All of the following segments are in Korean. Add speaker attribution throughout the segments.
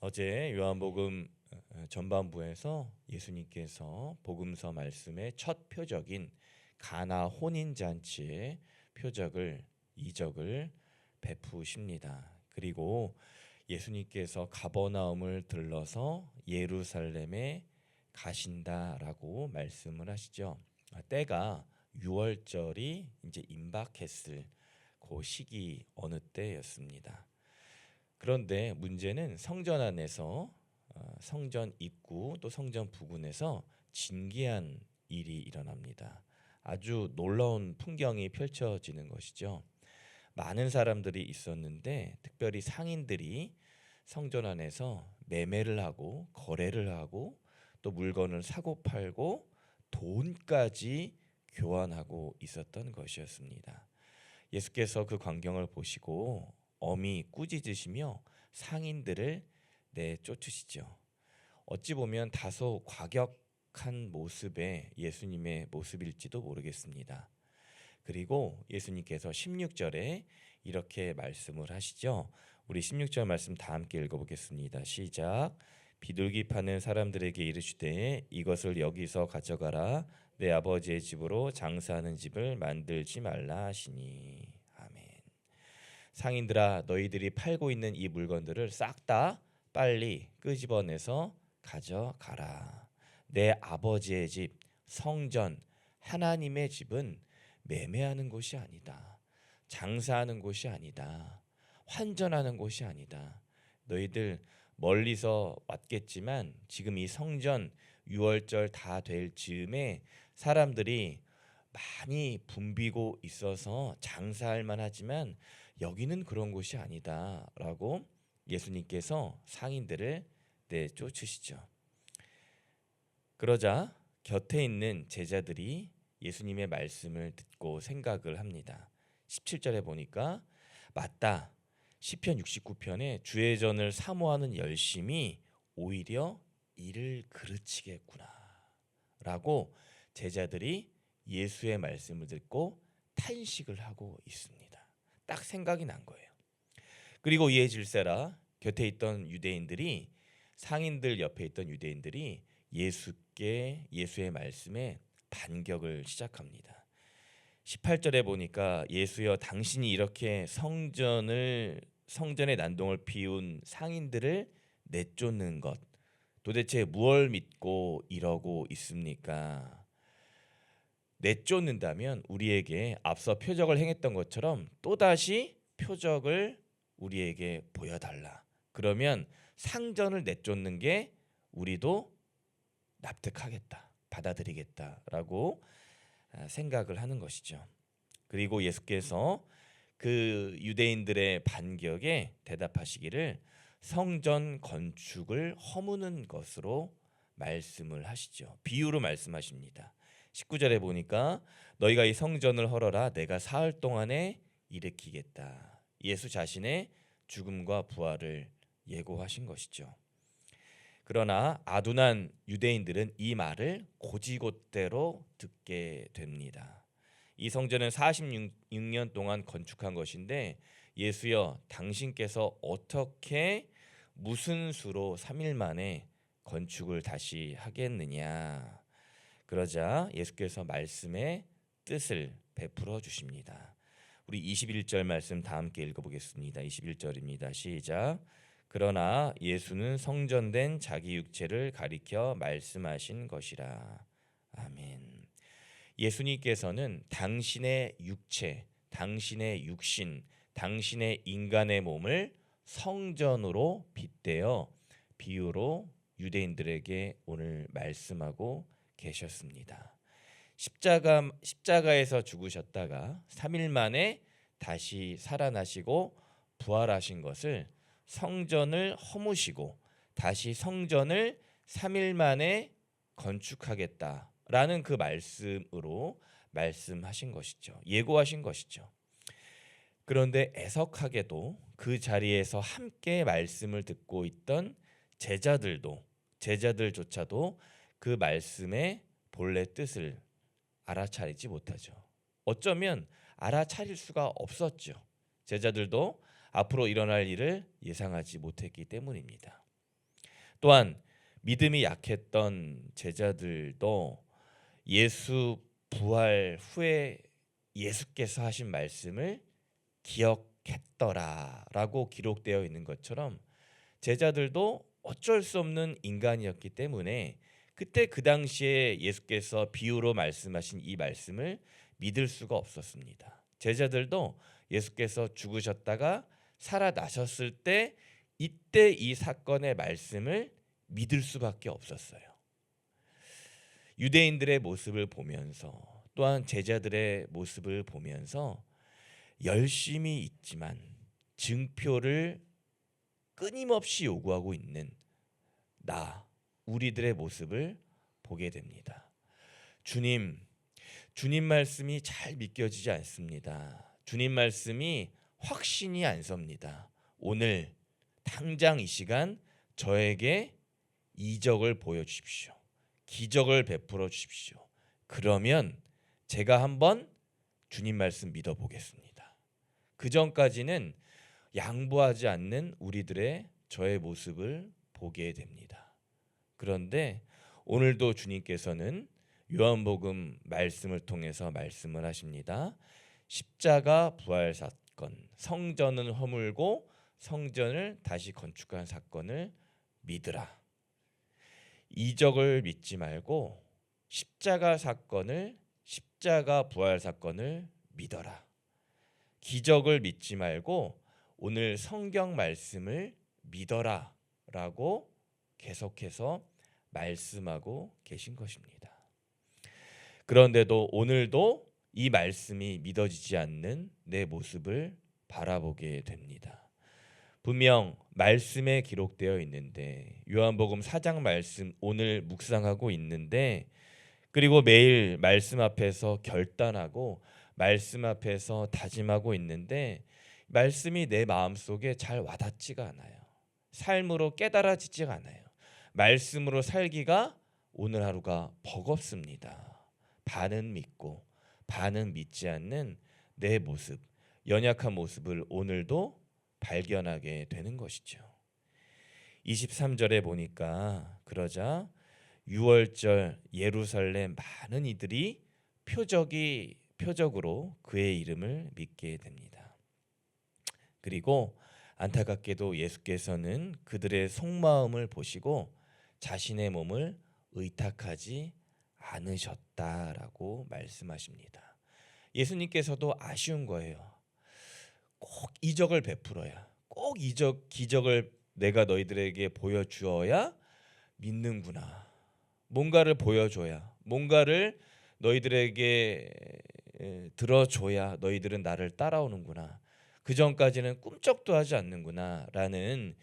Speaker 1: 어제 요한복음 전반부에서 예수님께서 복음서 말씀의 첫 표적인 가나 혼인 잔치의 표적을 이적을 베푸십니다. 그리고 예수님께서 가버나움을 들러서 예루살렘에 가신다라고 말씀을 하시죠. 때가 6월절이 이제 임박했을 그 시기 어느 때였습니다. 그런데 문제는 성전 안에서 성전 입구 또 성전 부근에서 진기한 일이 일어납니다. 아주 놀라운 풍경이 펼쳐지는 것이죠. 많은 사람들이 있었는데 특별히 상인들이 성전 안에서 매매를 하고 거래를 하고 또 물건을 사고 팔고 돈까지 교환하고 있었던 것이었습니다. 예수께서 그 광경을 보시고 엄히 꾸짖으시며 상인들을 내쫓으시죠. 어찌 보면 다소 과격한 모습의 예수님의 모습일지도 모르겠습니다. 그리고 예수님께서 16절에 이렇게 말씀을 하시죠. 우리 16절 말씀 다 함께 읽어보겠습니다. 시작. 비둘기 파는 사람들에게 이르시되 이것을 여기서 가져가라. 내 아버지의 집으로 장사하는 집을 만들지 말라 하시니. 아멘. 상인들아, 너희들이 팔고 있는 이 물건들을 싹 다 빨리 끄집어내서 가져가라. 내 아버지의 집, 성전, 하나님의 집은 매매하는 곳이 아니다. 장사하는 곳이 아니다. 환전하는 곳이 아니다. 너희들 멀리서 왔겠지만 지금 이 성전 6월절 다 될 즈음에 사람들이 많이 붐비고 있어서 장사할 만하지만 여기는 그런 곳이 아니다라고 예수님께서 상인들을 내쫓으시죠. 그러자 곁에 있는 제자들이 예수님의 말씀을 듣고 생각을 합니다. 17절에 보니까 맞다. 시편 69편에 주의 전을 사모하는 열심이 오히려 이를 그르치겠구나 라고 제자들이 예수의 말씀을 듣고 탄식을 하고 있습니다. 딱 생각이 난 거예요. 그리고 이에 질세라 곁에 있던 유대인들이 상인들 옆에 있던 유대인들이 예수의 말씀에 반격을 시작합니다. 18절에 보니까 예수여 당신이 이렇게 성전의 난동을 피운 상인들을 내쫓는 것 도대체 무엇을 믿고 이러고 있습니까? 내쫓는다면 우리에게 앞서 표적을 행했던 것처럼 또다시 표적을 우리에게 보여달라. 그러면 상전을 내쫓는 게 우리도 납득하겠다, 받아들이겠다라고 생각을 하는 것이죠. 그리고 예수께서 그 유대인들의 반격에 대답하시기를 성전 건축을 허무는 것으로 말씀을 하시죠. 비유로 말씀하십니다. 19절에 보니까 너희가 이 성전을 헐어라 내가 사흘 동안에 일으키겠다. 예수 자신의 죽음과 부활을 예고하신 것이죠. 그러나 아둔한 유대인들은 이 말을 고지곳대로 듣게 됩니다. 이 성전은 46년 동안 건축한 것인데 예수여 당신께서 어떻게 무슨 수로 3일 만에 건축을 다시 하겠느냐. 그러자 예수께서 말씀의 뜻을 베풀어 주십니다. 우리 21절 말씀 다 함께 읽어보겠습니다. 21절입니다. 시작. 그러나 예수는 성전된 자기 육체를 가리켜 말씀하신 것이라. 아멘. 예수님께서는 당신의 육체, 당신의 육신, 당신의 인간의 몸을 성전으로 빗대어 비유로 유대인들에게 오늘 말씀하고 계셨습니다. 십자가에서 죽으셨다가 3일 만에 다시 살아나시고 부활하신 것을 성전을 허무시고 다시 성전을 3일 만에 건축하겠다라는 그 말씀으로 말씀하신 것이죠. 예고하신 것이죠. 그런데 애석하게도 그 자리에서 함께 말씀을 듣고 있던 제자들조차도 그 말씀의 본래 뜻을 알아차리지 못하죠. 어쩌면 알아차릴 수가 없었죠. 제자들도 앞으로 일어날 일을 예상하지 못했기 때문입니다. 또한 믿음이 약했던 제자들도 예수 부활 후에 예수께서 하신 말씀을 기억했더라라고 기록되어 있는 것처럼 제자들도 어쩔 수 없는 인간이었기 때문에 그때 그 당시에 예수께서 비유로 말씀하신 이 말씀을 믿을 수가 없었습니다. 제자들도 예수께서 죽으셨다가 살아나셨을 때 이때 이 사건의 말씀을 믿을 수밖에 없었어요. 유대인들의 모습을 보면서 또한 제자들의 모습을 보면서 열심히 있지만 증표를 끊임없이 요구하고 있는 우리들의 모습을 보게 됩니다. 주님 말씀이 잘 믿겨지지 않습니다. 주님 말씀이 확신이 안 섭니다. 오늘 당장 이 시간 저에게 이적을 보여주십시오. 기적을 베풀어 주십시오. 그러면 제가 한번 주님 말씀 믿어보겠습니다. 그 전까지는 양보하지 않는 저의 모습을 보게 됩니다. 그런데 오늘도 주님께서는 요한복음 말씀을 통해서 말씀을 하십니다. 십자가 부활 사건, 성전은 허물고 성전을 다시 건축한 사건을 믿으라. 이적을 믿지 말고 십자가 부활 사건을 믿어라. 기적을 믿지 말고 오늘 성경 말씀을 믿어라 라고 계속해서 말씀하고 계신 것입니다. 그런데도 오늘도 이 말씀이 믿어지지 않는 내 모습을 바라보게 됩니다. 분명 말씀에 기록되어 있는데 요한복음 4장 말씀 오늘 묵상하고 있는데 그리고 매일 말씀 앞에서 결단하고 말씀 앞에서 다짐하고 있는데 말씀이 내 마음속에 잘 와닿지가 않아요. 삶으로 깨달아지지가 않아요. 말씀으로 살기가 오늘 하루가 버겁습니다. 반은 믿고 반은 믿지 않는 내 모습, 연약한 모습을 오늘도 발견하게 되는 것이죠. 23절에 보니까 그러자 6월절 예루살렘 많은 이들이 표적으로 그의 이름을 믿게 됩니다. 그리고 안타깝게도 예수께서는 그들의 속마음을 보시고 자신의 몸을 의탁하지 않으셨다라고 말씀하십니다. 예수님께서도 아쉬운 거예요. 꼭 이적을 베풀어야, 꼭 기적을 내가 너희들에게 보여주어야 믿는구나. 뭔가를 보여줘야, 뭔가를 너희들에게 들어줘야 너희들은 나를 따라오는구나. 그 전까지는 꿈쩍도 하지 않는구나 라는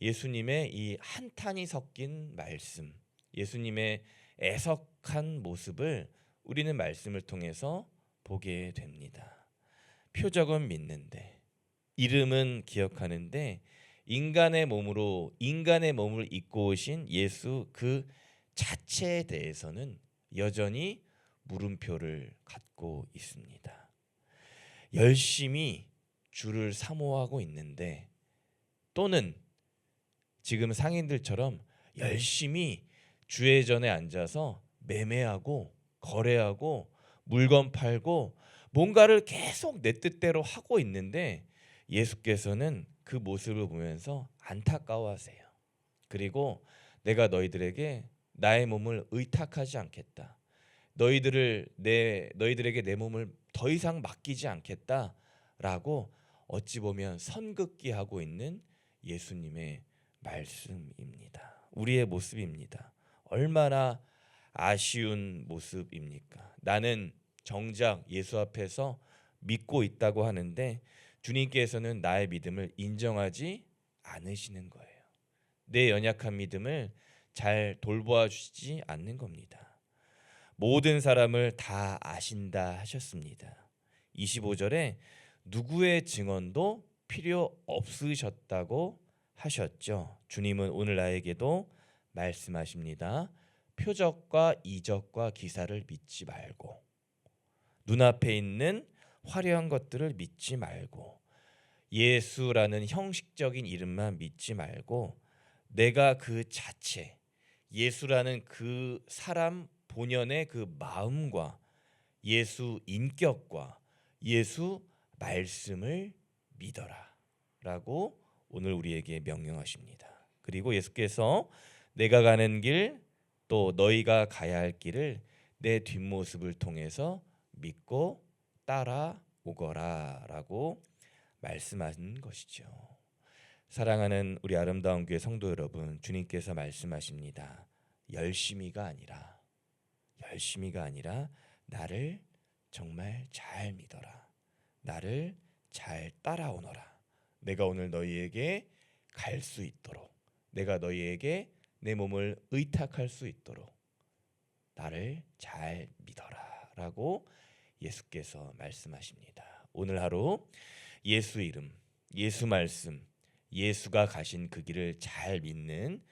Speaker 1: 예수님의 이 한탄이 섞인 말씀, 예수님의 애석한 모습을 우리는 말씀을 통해서 보게 됩니다. 표적은 믿는데 이름은 기억하는데 인간의 몸을 입고 오신 예수 그 자체에 대해서는 여전히 물음표를 갖고 있습니다. 열심히 주를 사모하고 있는데 또는 지금 상인들처럼 열심히 주의 전에 앉아서 매매하고 거래하고 물건 팔고 뭔가를 계속 내 뜻대로 하고 있는데 예수께서는 그 모습을 보면서 안타까워하세요. 그리고 내가 너희들에게 나의 몸을 의탁하지 않겠다. 너희들에게 내 몸을 더 이상 맡기지 않겠다라고 어찌 보면 선긋기하고 있는 예수님의 말씀입니다. 우리의 모습입니다. 얼마나 아쉬운 모습입니까? 나는 정작 예수 앞에서 믿고 있다고 하는데 주님께서는 나의 믿음을 인정하지 않으시는 거예요. 내 연약한 믿음을 잘 돌보아 주시지 않는 겁니다. 모든 사람을 다 아신다 하셨습니다. 25절에 누구의 증언도 필요 없으셨다고 하셨죠. 주님은 오늘 나에게도 말씀하십니다. 표적과 이적과 기사를 믿지 말고 눈앞에 있는 화려한 것들을 믿지 말고 예수라는 형식적인 이름만 믿지 말고 내가 그 자체, 예수라는 그 사람 본연의 그 마음과 예수 인격과 예수 말씀을 믿어라 라고 오늘 우리에게 명령하십니다. 그리고 예수께서 내가 가는 길 또 너희가 가야 할 길을 내 뒷모습을 통해서 믿고 따라오거라 라고 말씀하신 것이죠. 사랑하는 우리 아름다운 교회 성도 여러분, 주님께서 말씀하십니다. 열심히가 아니라 나를 정말 잘 믿어라. 나를 잘 따라오너라. 내가 오늘 너희에게 갈 수 있도록, 내가 너희에게 내 몸을 의탁할 수 있도록 나를 잘 믿어라 라고 예수께서 말씀하십니다. 오늘 하루 예수 이름, 예수 말씀, 예수가 가신 그 길을 잘 믿는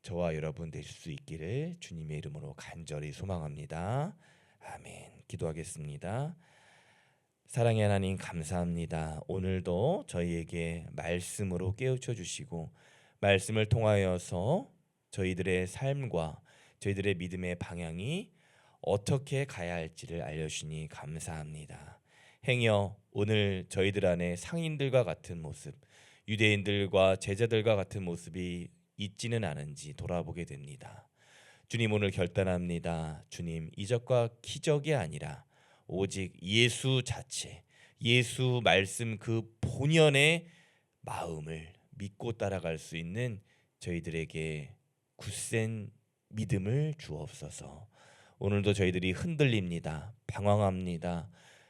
Speaker 1: 저와 여러분 되실 수 있기를 주님의 이름으로 간절히 소망합니다. 아멘. 기도하겠습니다. 사랑의 하나님 감사합니다. 오늘도 저희에게 말씀으로 깨우쳐 주시고 말씀을 통하여서 저희들의 삶과 저희들의 믿음의 방향이 어떻게 가야 할지를 알려주시니 감사합니다. 행여 오늘 저희들 안에 상인들과 같은 모습, 유대인들과 제자들과 같은 모습이 있지는 않은지 돌아보게 됩니다. 주님 오늘 결단합니다. 주님 이적과 기적이 아니라 오직 예수 자체, 예수 말씀 그 본연의 마음을 믿고 따라갈 수 있는 저희들에게 굳센 믿음을 주옵소서. 오늘도 저희들이 흔들립니다. 방황합니다.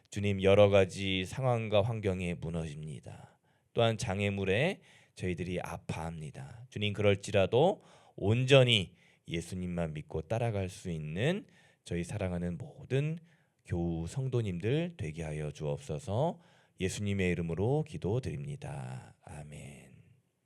Speaker 1: 주님 여러 가지 상황과 환경에 무너집니다. 또한 장애물에 저희들이 아파합니다. 주님 그럴지라도 온전히 예수님만 믿고 따라갈 수 있는 저희 사랑하는 모든 교우 성도님들 되게 하여 주옵소서. 예수님의 이름으로 기도드립니다. 아멘.